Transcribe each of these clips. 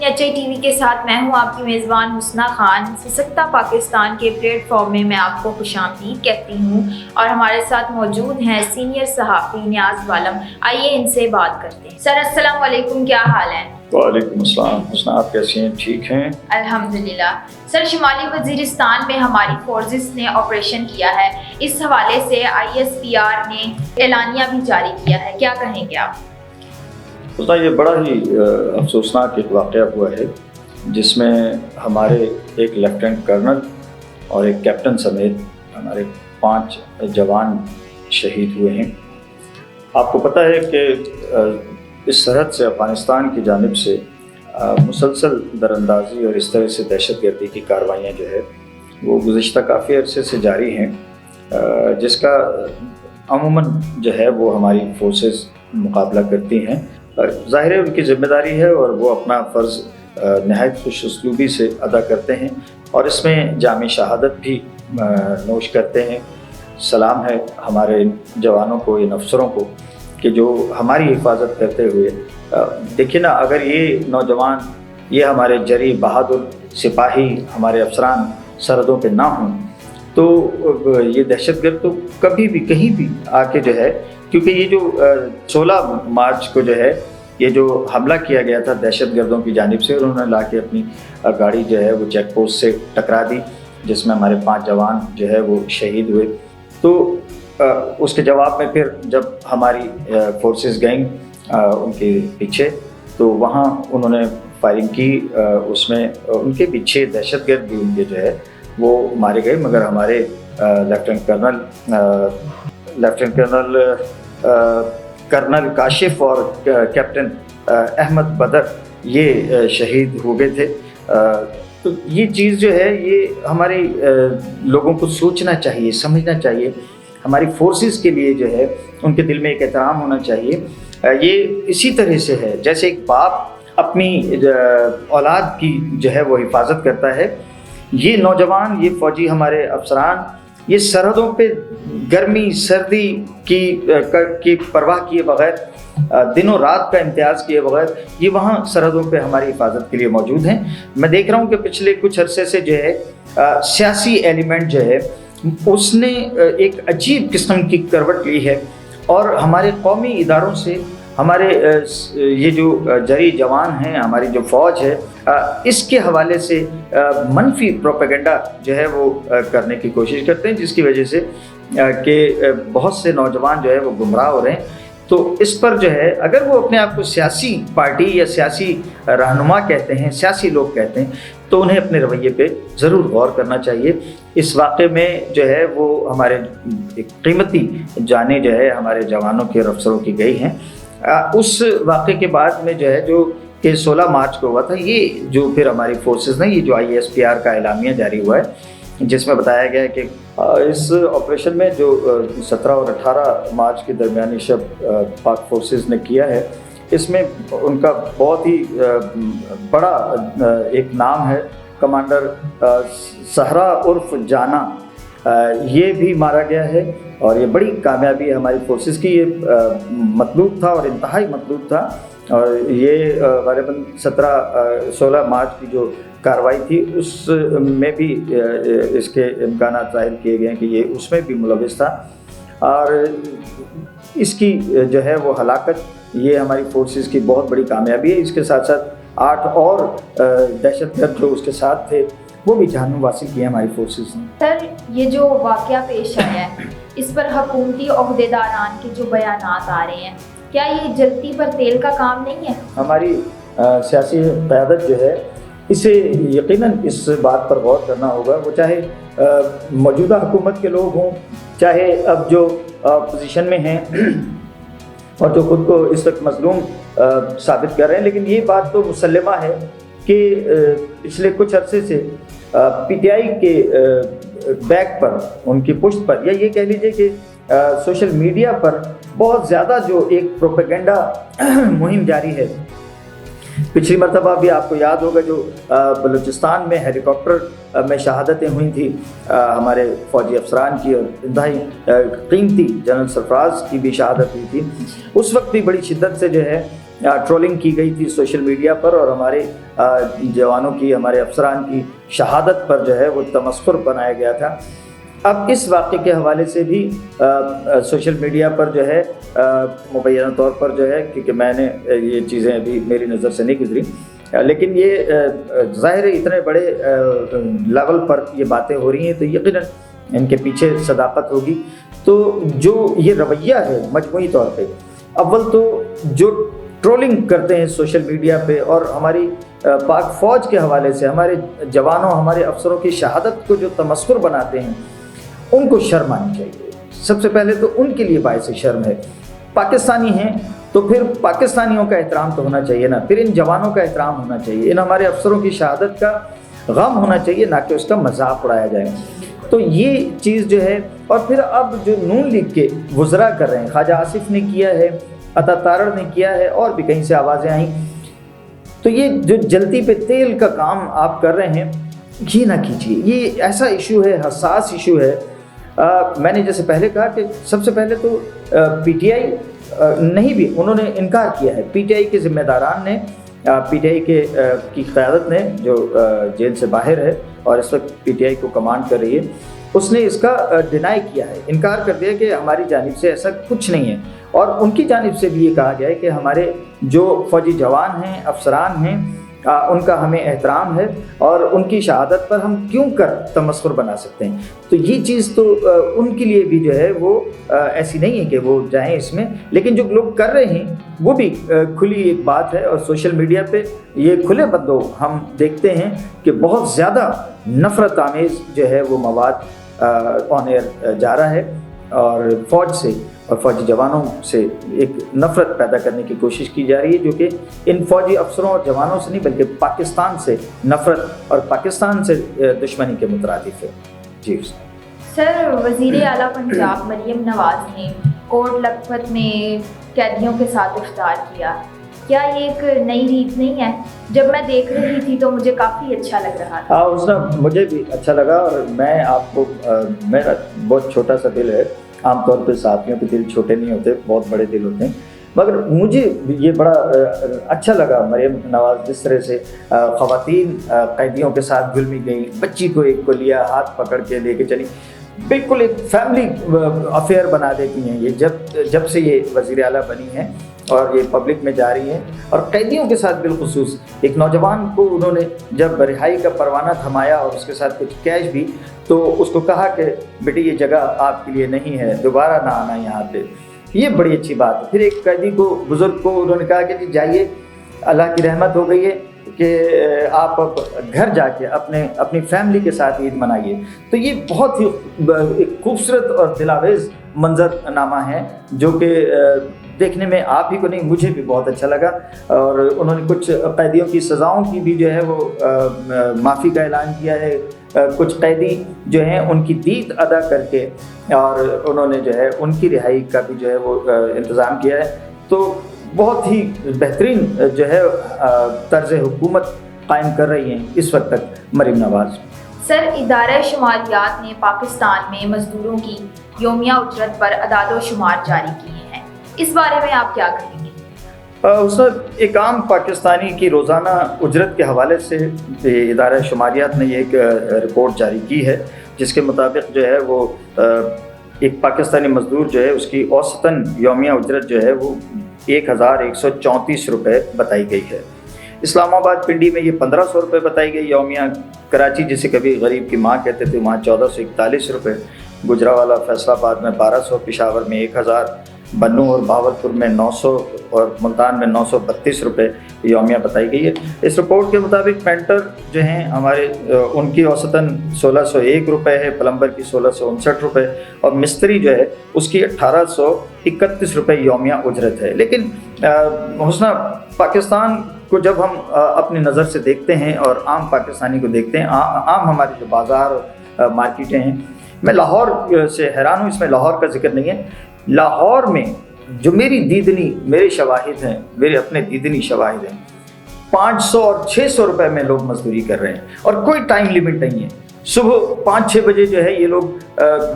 SNHI TV کے ساتھ میں ہوں آپ کی میزبان حسنہ خان۔ سسکتا پاکستان کے پلیٹ فارم میں میں آپ کو خوش آمدید کہتی ہوں، اور ہمارے ساتھ موجود ہیں سینئر صحافی نیاز عالم۔ آئیے ان سے بات کرتے ہیں۔ سر السلام علیکم، کیا حال ہے؟ وعلیکم السلام حسنہ، آپ کیسی ہیں؟ ٹھیک ہیں الحمدللہ۔ سر، شمالی وزیرستان میں ہماری فورسز نے آپریشن کیا ہے، اس حوالے سے ISPR نے اعلانیہ بھی جاری کیا ہے، کیا کہیں گے آپ؟ حسنہ، یہ بڑا ہی افسوسناک ایک واقعہ ہوا ہے جس میں ہمارے ایک لیفٹیننٹ کرنل اور ایک کیپٹن سمیت ہمارے 5 جوان شہید ہوئے ہیں۔ آپ کو پتہ ہے کہ اس سرحد سے افغانستان کی جانب سے مسلسل دراندازی اور اس طرح سے دہشت گردی کی کارروائیاں جو ہے وہ گزشتہ کافی عرصے سے جاری ہیں، جس کا عموماً جو ہے وہ ہماری فورسز مقابلہ کرتی ہیں۔ ظاہر ہے ان کی ذمہ داری ہے اور وہ اپنا فرض نہایت خوش اسلوبی سے ادا کرتے ہیں، اور اس میں جامع شہادت بھی نوش کرتے ہیں۔ سلام ہے ہمارے جوانوں کو، ان افسروں کو کہ جو ہماری حفاظت کرتے ہوئے، دیکھیں نا، اگر یہ نوجوان، یہ ہمارے جری بہادر سپاہی، ہمارے افسران سرحدوں پہ نہ ہوں تو یہ دہشت گرد تو کبھی بھی کہیں بھی آ کے جو ہے، کیونکہ یہ جو 16 مارچ کو جو ہے یہ جو حملہ کیا گیا تھا دہشت گردوں کی جانب سے، اور انہوں نے لا کے اپنی گاڑی جو ہے وہ چیک پوسٹ سے ٹکرا دی، جس میں ہمارے 5 جوان جو ہے وہ شہید ہوئے۔ تو اس کے جواب میں پھر جب ہماری فورسز گئیں ان کے پیچھے، تو وہاں انہوں نے فائرنگ کی، اس میں ان کے پیچھے دہشت گرد بھی ان کے جو ہے وہ مارے گئے، مگر ہمارے لیفٹیننٹ کرنل کاشف اور کیپٹن احمد بدر یہ شہید ہو گئے تھے۔ تو یہ چیز جو ہے یہ ہمارے لوگوں کو سوچنا چاہیے، سمجھنا چاہیے، ہماری فورسز کے لیے جو ہے ان کے دل میں ایک احترام ہونا چاہیے۔ یہ اسی طرح سے ہے جیسے ایک باپ اپنی اولاد کی جو ہے وہ حفاظت کرتا ہے، یہ نوجوان، یہ فوجی ہمارے افسران، یہ سرحدوں پہ گرمی سردی کی پرواہ کیے بغیر، دنوں رات کا امتیاز کیے بغیر یہ وہاں سرحدوں پہ ہماری حفاظت کے لیے موجود ہیں۔ میں دیکھ رہا ہوں کہ پچھلے کچھ عرصے سے جو ہے سیاسی ایلیمنٹ جو ہے اس نے ایک عجیب قسم کی کروٹ لی ہے، اور ہمارے قومی اداروں سے ہمارے یہ جو جری جوان ہیں، ہماری جو فوج ہے، اس کے حوالے سے منفی پروپیگنڈا جو ہے وہ کرنے کی کوشش کرتے ہیں، جس کی وجہ سے کہ بہت سے نوجوان جو ہے وہ گمراہ ہو رہے ہیں۔ تو اس پر جو ہے اگر وہ اپنے آپ کو سیاسی پارٹی یا سیاسی رہنما کہتے ہیں، سیاسی لوگ کہتے ہیں، تو انہیں اپنے رویے پہ ضرور غور کرنا چاہیے۔ اس واقعے میں جو ہے وہ ہمارے ایک قیمتی جانیں جو ہے ہمارے جوانوں کے اور افسروں کی گئی ہیں۔ اس واقعے کے بعد میں جو ہے جو کہ 16 مارچ کو ہوا تھا، یہ جو پھر ہماری فورسز نے یہ جو ISPR کا اعلامیہ جاری ہوا ہے، جس میں بتایا گیا ہے کہ اس آپریشن میں جو 17 اور 18 مارچ کے درمیانی شب پاک فورسز نے کیا ہے، اس میں ان کا بہت ہی بڑا ایک نام ہے، کمانڈر صحرا عرف جانا، یہ بھی مارا گیا ہے، اور یہ بڑی کامیابی ہے ہماری فورسز کی۔ یہ مطلوب تھا اور انتہائی مطلوب تھا، اور یہ غالباً 16 مارچ کی جو کارروائی تھی اس میں بھی اس کے امکانات ظاہر کیے گئے ہیں کہ یہ اس میں بھی ملوث تھا، اور اس کی جو ہے وہ ہلاکت یہ ہماری فورسز کی بہت بڑی کامیابی ہے۔ اس کے ساتھ ساتھ 8 اور دہشت گرد جو اس کے ساتھ تھے وہ بھی جہنم حاصل کیے ہماری فورسز نے۔ سر، یہ جو واقعہ پیش آیا ہے اس پر حکومتی عہدیداران کے جو بیانات آ رہے ہیں، کیا یہ جلتی پر تیل کا کام نہیں ہے؟ ہماری سیاسی قیادت جو ہے اسے یقیناً اس بات پر غور کرنا ہوگا، وہ چاہے موجودہ حکومت کے لوگ ہوں، چاہے اب جو پوزیشن میں ہیں اور جو خود کو اس وقت مظلوم ثابت کر رہے ہیں، لیکن یہ بات تو مسلمہ ہے کہ پچھلے کچھ عرصے سے PTI کے بیک پر، ان کی پشت پر، یا یہ کہہ لیجئے کہ سوشل میڈیا پر بہت زیادہ جو ایک پروپیگنڈا مہم جاری ہے۔ پچھلی مرتبہ بھی آپ کو یاد ہوگا جو بلوچستان میں ہیلی کاپٹر میں شہادتیں ہوئی تھیں ہمارے فوجی افسران کی، اور انتہائی قیمتی جنرل سرفراز کی بھی شہادت ہوئی تھی، اس وقت بھی بڑی شدت سے جو ہے ट्रोलिंग की गई थी सोशल मीडिया पर, और हमारे जवानों की, हमारे अफसरान की शहादत पर जो है वो तमस्खुर बनाया गया था। अब इस वाक़े के हवाले से भी सोशल मीडिया पर जो है मुबैना तौर पर जो है, क्योंकि मैंने ये चीज़ें अभी मेरी नज़र से नहीं गुजरी, लेकिन ये ज़ाहिर है इतने बड़े लेवल पर ये बातें हो रही हैं तो यकीनन इनके पीछे सदाकत होगी। तो जो ये रवैया है मजमूई तौर पे, अव्वल तो जो ट्रोलिंग करते हैं सोशल मीडिया पे और हमारी पाक फ़ौज के हवाले से हमारे जवानों, हमारे अफसरों की शहादत को जो तमस्खुर बनाते हैं, उनको शर्म आनी चाहिए। सबसे पहले तो उनके लिए बायस शर्म है। पाकिस्तानी हैं तो फिर पाकिस्तानियों का एहतराम तो होना चाहिए ना, फिर इन जवानों का एहतराम होना चाहिए, इन हमारे अफसरों की शहादत का गम होना चाहिए, ना कि उसका मजाक उड़ाया जाए। तो ये चीज़ जो है, और फिर अब जो नून लीग के वज़रा कर रहे हैं, ख्वाजा आसिफ ने किया है, अता तारड़ ने किया है, और भी कहीं से आवाज़ें आई, तो ये जो जल्दी पे तेल का काम आप कर रहे हैं, ये ना कीजिए। ये ऐसा इशू है, हसास इशू है। मैंने जैसे पहले कहा कि सबसे पहले तो पीटीआई नहीं भी उन्होंने इनकार किया है। पीटीआई के ज़िम्मेदारान ने, पीटीआई की क़यादत ने, जो जेल से बाहर है और इस वक्त पीटीआई को कमांड कर रही है, उसने इसका डिनाई किया है, इनकार कर दिया कि हमारी जानिब से ऐसा कुछ नहीं है। और उनकी जानिब से भी ये कहा गया है कि हमारे जो फ़ौजी जवान हैं, अफसरान हैं, उनका हमें एहतराम है और उनकी शहादत पर हम क्यों कर तमस्खुर बना सकते हैं। तो ये चीज़ तो उनके लिए भी जो है वो ऐसी नहीं है कि वो जाएं इसमें, लेकिन जो लोग कर रहे हैं वो भी खुली एक बात है। और सोशल मीडिया पे ये खुले बंदों हम देखते हैं कि बहुत ज़्यादा नफ़रत आमेज़ जो है वो मवाद ऑन एयर जा रहा है, और फ़ौज से और फ़ौजी जवानों से एक नफ़रत पैदा करने की कोशिश की जा रही है, जो कि इन फ़ौजी अफसरों और जवानों से नहीं बल्कि पाकिस्तान से नफ़रत और पाकिस्तान से दुश्मनी के मुतरादिफ है। जी सर, वज़ीर आला पंजाब मरियम नवाज़ ने कोट लखपत में कैदियों के साथ इफ्तार किया। क्या ये एक नई रीत नहीं है? जब मैं देख रही थी तो मुझे काफ़ी अच्छा लग रहा था। उसना मुझे भी अच्छा लगा। और मैं आपको मेरा बहुत छोटा सा दिल है, आमतौर पे साथियों के दिल छोटे नहीं होते, बहुत बड़े दिल होते हैं, मगर मुझे ये बड़ा अच्छा लगा मरियम नवाज़ जिस तरह से ख़वातीन कैदियों के साथ घुल मिल गई, बच्ची को एक को लिया, हाथ पकड़ के लेके चली, बिल्कुल एक फैमिली अफेयर बना देती हैं ये जब से ये वज़ीर आला बनी हैं और ये पब्लिक में जा रही हैं। और कैदियों के साथ बिलखुसूस एक नौजवान को उन्होंने जब रिहाई का परवाना थमाया और उसके साथ कुछ कैश भी, तो उसको कहा कि बेटी ये जगह आपके लिए नहीं है, दोबारा ना आना यहाँ पे। ये बड़ी अच्छी बात है। फिर एक कैदी को, बुज़ुर्ग को उन्होंने कहा कि जी जाइए, अल्लाह की रहमत हो गई है कि आप घर जाके अपनी फैमिली के साथ ईद मनाइए। तो ये बहुत ही एक खूबसूरत और दिलावेज़ मंजरनामा है, जो कि देखने में आप ही को नहीं मुझे भी बहुत अच्छा लगा। और उन्होंने कुछ कैदियों की सज़ाओं की भी जो है वो माफ़ी का ऐलान किया है। कुछ कैदी जो हैं उनकी दीद अदा करके और उन्होंने जो है उनकी रिहाई का भी जो है वो इंतज़ाम किया है। तो बहुत ही बेहतरीन जो है तर्ज़ हुकूमत कायम कर रही हैं इस वक्त तक मरियम नवाज़। सर, इदारा शुमारियात ने पाकिस्तान में मजदूरों की योमिया उजरत पर अदाद शुमार जारी किए हैं, इस बारे में आप क्या कहेंगे? सर, एक आम पाकिस्तानी की रोज़ाना उजरत के हवाले से इदारा शुमारियात ने एक रिपोर्ट जारी की है, जिसके मुताबिक जो है वो एक पाकिस्तानी मज़दूर जो है उसकी औसतन यौमिया उजरत जो है वो 1134 रुपये बताई गई है। इस्लामाबाद पिंडी में ये 1500 रुपये बताई गई यौमिया। कराची, जिसे कभी गरीब की माँ कहते थे, वहाँ 1441 रुपये। गुजरावाला फैसलाबाद में 1200, पेशावर में 1000, बन्नू और भावलपुर में 900 और मुल्तान में 932 रुपये यौमिया बताई गई है। इस रिपोर्ट के मुताबिक पेंटर जो हैं हमारे, उनकी औसतन 1601 रुपये है, प्लम्बर की 1659 रुपये और मिस्त्री जो है उसकी 1831 रुपये यौमिया उजरत है। लेकिन हुस्ना, पाकिस्तान को जब हम अपनी नज़र से देखते हैं और आम पाकिस्तानी को देखते हैं, आम हमारे जो बाज़ार और मार्केटें हैं, मैं लाहौर से हैरान हूँ। इसमें लाहौर का जिक्र नहीं है। लाहौर में जो मेरे शवाहिद हैं, मेरे अपने दीदनी शवाहिद हैं, 500 और 600 रुपये में लोग मजदूरी कर रहे हैं और कोई टाइम लिमिट नहीं है। सुबह 5-6 बजे जो है ये लोग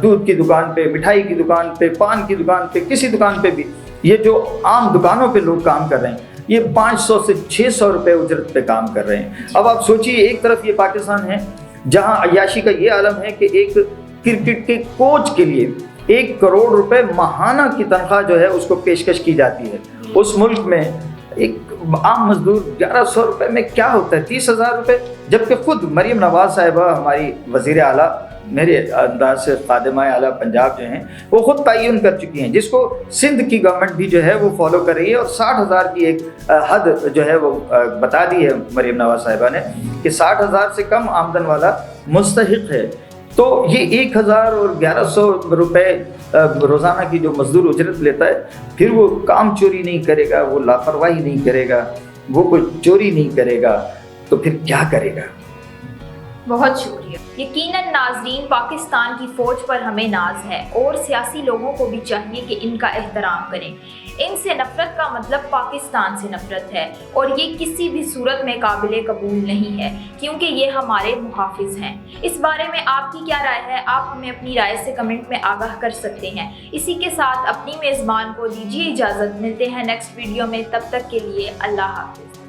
दूध की दुकान पे, मिठाई की दुकान पे, पान की दुकान पे, किसी दुकान पे भी, ये जो आम दुकानों पे लोग काम कर रहे हैं, ये 500 से 600 रुपये उजरत पे काम कर रहे हैं। अब आप सोचिए, एक तरफ ये पाकिस्तान है जहां अय्याशी का ये आलम है कि एक क्रिकेट के कोच के लिए 1 करोड़ रुपए माहाना की तनख्वाह जो है उसको पेशकश की जाती है। उस मुल्क में एक आम मजदूर 1100 रुपये में क्या होता है, 30,000 रुपये, जबकि खुद मरीम नवाज साहिबा हमारी वज़ीर आला, मेरे अंदाज से खादिमा आला पंजाब जो हैं, वो ख़ुद तयन कर चुकी हैं, जिसको सिंध की गवर्नमेंट भी जो है वो फॉलो कर रही है, और 60,000 की एक हद जो है वो बता दी है मरीम नवाज साहिबा ने कि 60,000 से कम आमदन वाला मुस्तहिक है। तो ये 1,000 और 1,100 रुपये रोज़ाना की जो मजदूर उजरत लेता है, फिर वो काम चोरी नहीं करेगा, वो लापरवाही नहीं करेगा, वो कोई चोरी नहीं करेगा, तो फिर क्या करेगा? बहुत शुक्रिया। यकीनन नाजरीन, पाकिस्तान की फ़ौज पर हमें नाज है और सियासी लोगों को भी चाहिए कि इनका एहतराम करें। इनसे नफ़रत का मतलब पाकिस्तान से नफ़रत है, और ये किसी भी सूरत में काबिल कबूल नहीं है, क्योंकि ये हमारे मुहाफिज हैं। इस बारे में आपकी क्या राय है? आप हमें अपनी राय से कमेंट में आगाह कर सकते हैं। इसी के साथ अपनी मेज़बान को दीजिए इजाज़त। मिलते हैं नेक्स्ट वीडियो में, तब तक के लिए अल्लाह हाफ़िज़।